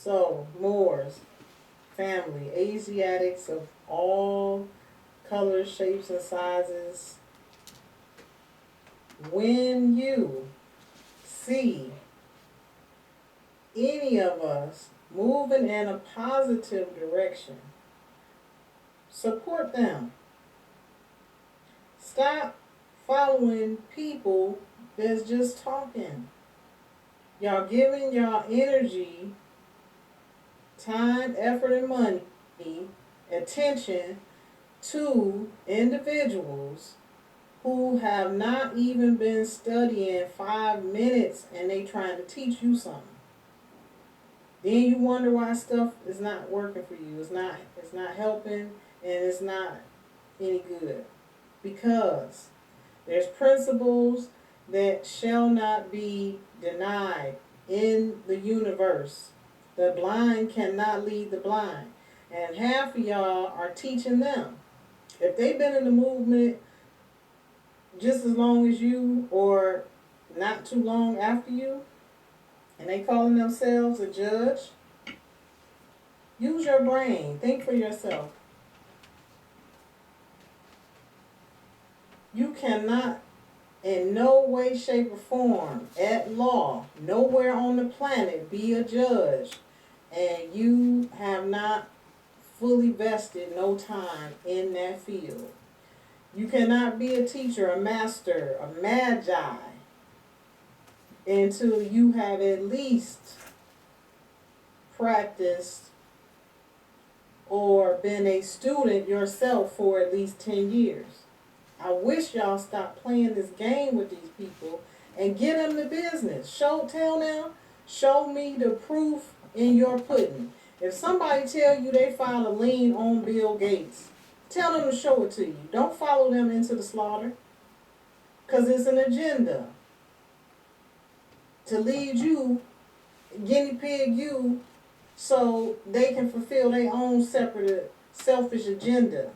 So, Moors, family, Asiatics of all colors, shapes, and sizes, when you see any of us moving in a positive direction, support them. Stop following people that's just talking. Y'all giving y'all energy, time, effort, and money, attention to individuals who have not even been studying 5 minutes and they trying to teach you something. Then you wonder why stuff is not working for you. It's not helping and it's not any good. Because there's principles that shall not be denied in the universe. The blind cannot lead the blind. And half of y'all are teaching them. If they've been in the movement just as long as you or not too long after you, and they calling themselves a judge, use your brain. Think for yourself. You cannot in no way, shape, or form, at law, nowhere on the planet, be a judge, and you have not fully vested no time in that field. You cannot be a teacher, a master, a magi, until you have at least practiced or been a student yourself for at least 10 years. I wish y'all stop playing this game with these people and get them the business. Tell them, show me the proof in your pudding. If somebody tell you they filed a lien on Bill Gates, tell them to show it to you. Don't follow them into the slaughter, because it's an agenda to lead you, guinea pig you, so they can fulfill their own separate, selfish agenda.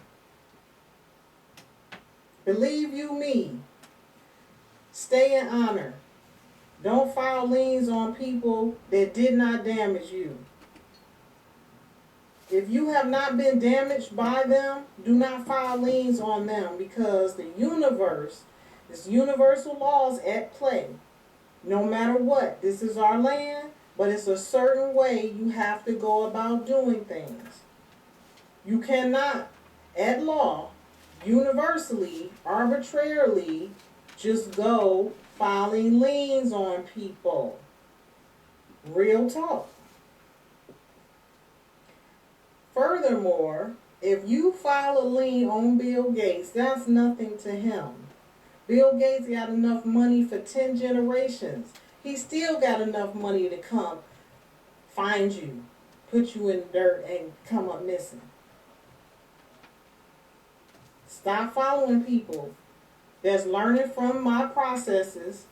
Believe you me, stay in honor. Don't file liens on people that did not damage you. If you have not been damaged by them, do not file liens on them, because the universe, there's universal laws at play. No matter what, this is our land, but it's a certain way you have to go about doing things. You cannot, at law, universally, arbitrarily, just go filing liens on people. Real talk. Furthermore, if you file a lien on Bill Gates, that's nothing to him. Bill Gates got enough money for 10 generations. He still got enough money to come find you, put you in the dirt, and come up missing. Stop following people that's learning from my processes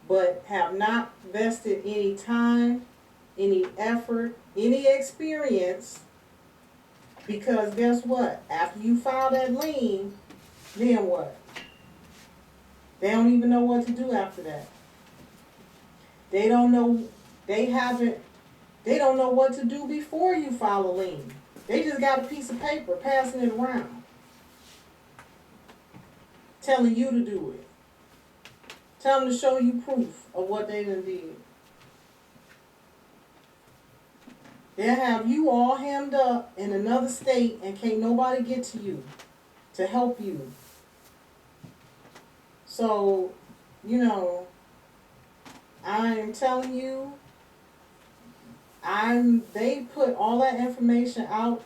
but have not vested any time, any effort, any experience, because guess what? After you file that lien, then what? They don't even know what to do after that. They don't know, they don't know what to do before you file a lien. They just got a piece of paper passing it around, telling you to do it. Tell them to show you proof of what they done did. They'll have you all hemmed up in another state and can't nobody get to you to help you. So, I'm telling you, they put all that information out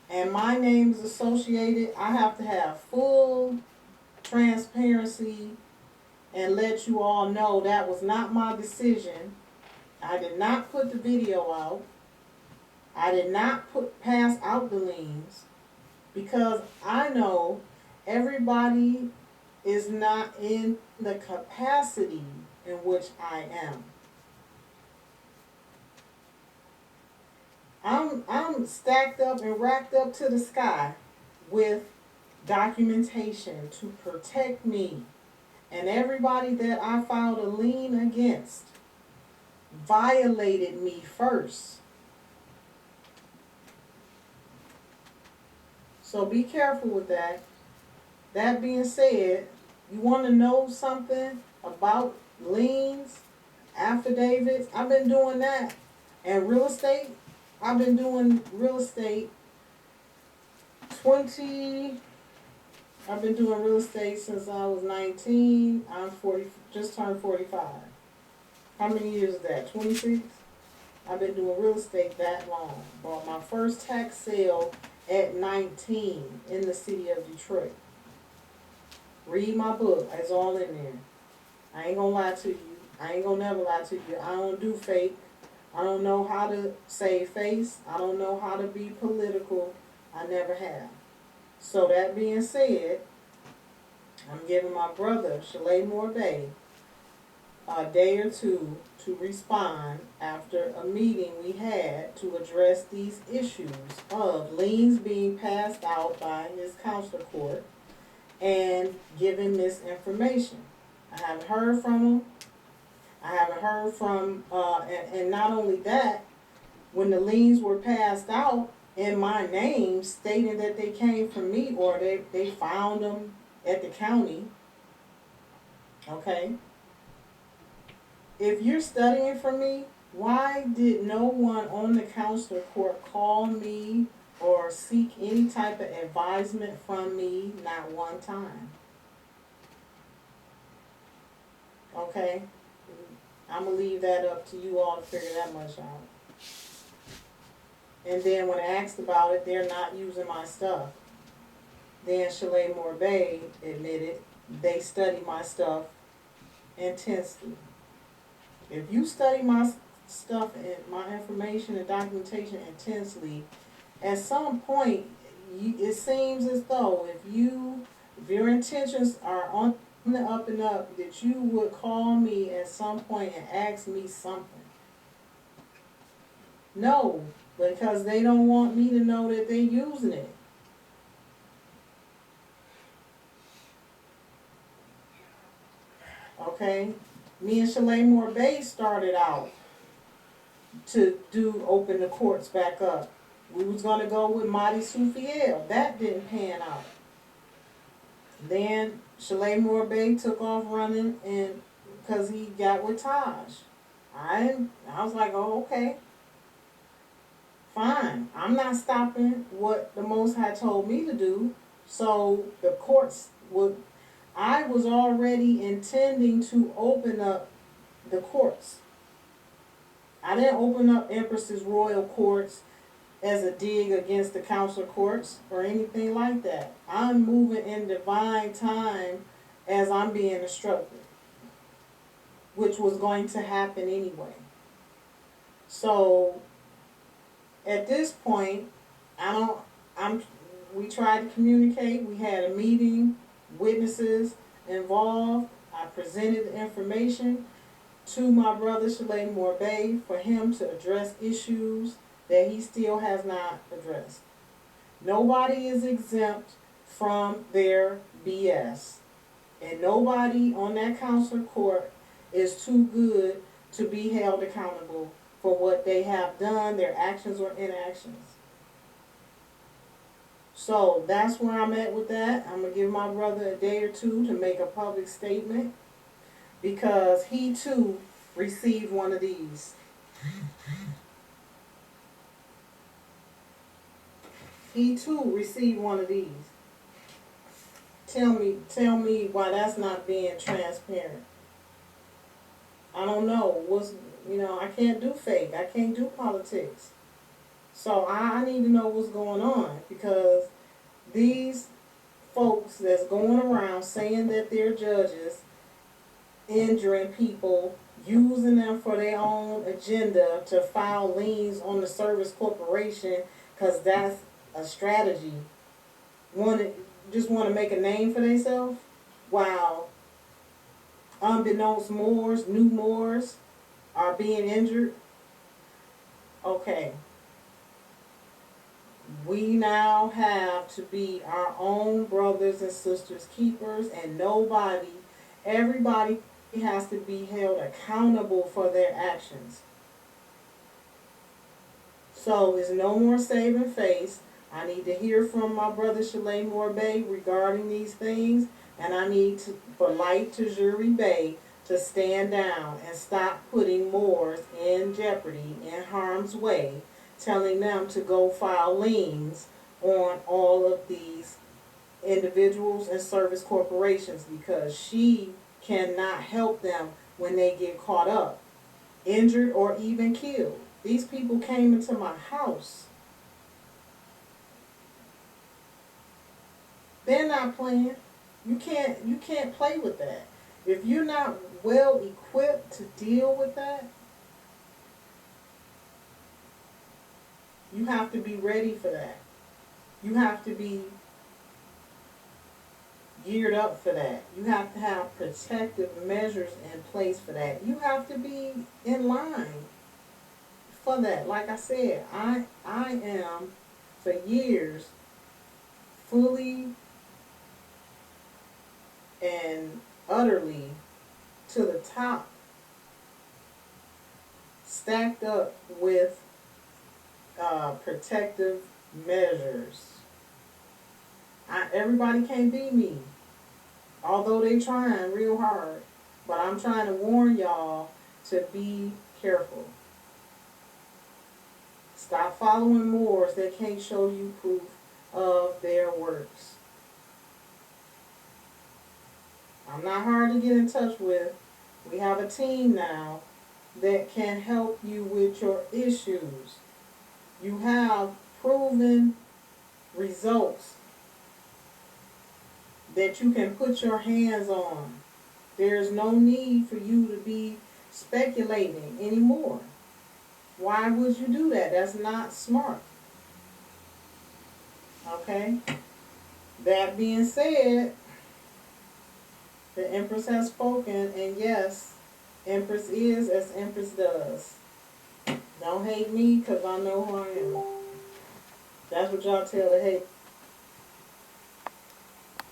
and my name is associated. I have to have full transparency and let you all know that was not my decision. I did not put the video out. I did not pass out the liens, because I know everybody is not in the capacity in which I am. I'm stacked up and racked up to the sky with documentation to protect me and everybody that I filed a lien against. violated me first. So be careful with that. That being said, you want to know something about liens, affidavits? I've been doing that. And real estate, I've been doing real estate 20, I've been doing real estate since I was 19. I'm 40, just turned 45. How many years is that? 26? I've been doing real estate that long. Bought my first tax sale at 19 in the city of Detroit. Read my book. It's all in there. I ain't gonna lie to you. I ain't gonna never lie to you. I don't do fake. I don't know how to save face. I don't know how to be political. I never have. So that being said, I'm giving my brother, Shalay Morbay, a day or two to respond after a meeting we had to address these issues of liens being passed out by his counselor court and giving misinformation. I haven't heard from him. I haven't heard from, and not only that, when the liens were passed out in my name, stating that they came from me or they found them at the county, okay? If you're studying for me, why did no one on the counselor court call me or seek any type of advisement from me? Not one time. Okay? I'm going to leave that up to you all to figure that much out. And then when asked about it, they're not using my stuff. Then Shalay Morbay admitted they study my stuff intensely. If you study my stuff and my information and documentation intensely, at some point, it seems as though if your intentions are on the up and up, that you would call me at some point and ask me something. No, because they don't want me to know that they're using it. Okay? Me and Shalay Morbay started out to open the courts back up. We was going to go with Madi Sufiel. That didn't pan out. Then Shalay Morbay took off running and because he got with Taj. I was like, oh, okay. Fine. I'm not stopping what the Most High told me to do. So the courts would, I was already intending to open up the courts. I didn't open up Empress's royal courts as a dig against the council courts or anything like that. I'm moving in divine time as I'm being instructed, which was going to happen anyway. So at this point, we tried to communicate. We had a meeting, witnesses involved. I presented the information to my brother Shalay Morbay for him to address issues that he still has not addressed. Nobody is exempt from their BS. And nobody on that counselor court is too good to be held accountable for what they have done, their actions or inactions. So that's where I'm at with that. I'm going to give my brother a day or two to make a public statement because he too received one of these. He too received one of these. Tell me why that's not being transparent. I don't know. I can't do fake. I can't do politics. So I need to know what's going on because these folks that's going around saying that they're judges, injuring people, using them for their own agenda to file liens on the service corporation because that's a strategy. Just want to make a name for themselves? Wow. Unbeknownst new Moors are being injured. Okay. We now have to be our own brothers and sisters keepers and everybody has to be held accountable for their actions. So it's no more saving face. I need to hear from my brother Shalay Moore Bay regarding these things, and I need for Light to Jury Bay to stand down and stop putting Moors in jeopardy, in harm's way, telling them to go file liens on all of these individuals and service corporations, because she cannot help them when they get caught up, injured, or even killed. These people came into my house. They're not playing. You can't play with that. If you're not well equipped to deal with that, you have to be ready for that. You have to be geared up for that. You have to have protective measures in place for that. You have to be in line for that. Like I said, I am for years fully and utterly to the top, stacked up with protective measures. Everybody can't be me, although they trying real hard. But I'm trying to warn y'all to be careful. Stop following Moors that can't show you proof of their works. I'm not hard to get in touch with. We have a team now that can help you with your issues. You have proven results that you can put your hands on. There's no need for you to be speculating anymore. Why would you do that? That's not smart. Okay? That being said, the Empress has spoken, and yes, Empress is as Empress does. Don't hate me, because I know who I am. That's what y'all tell the hate.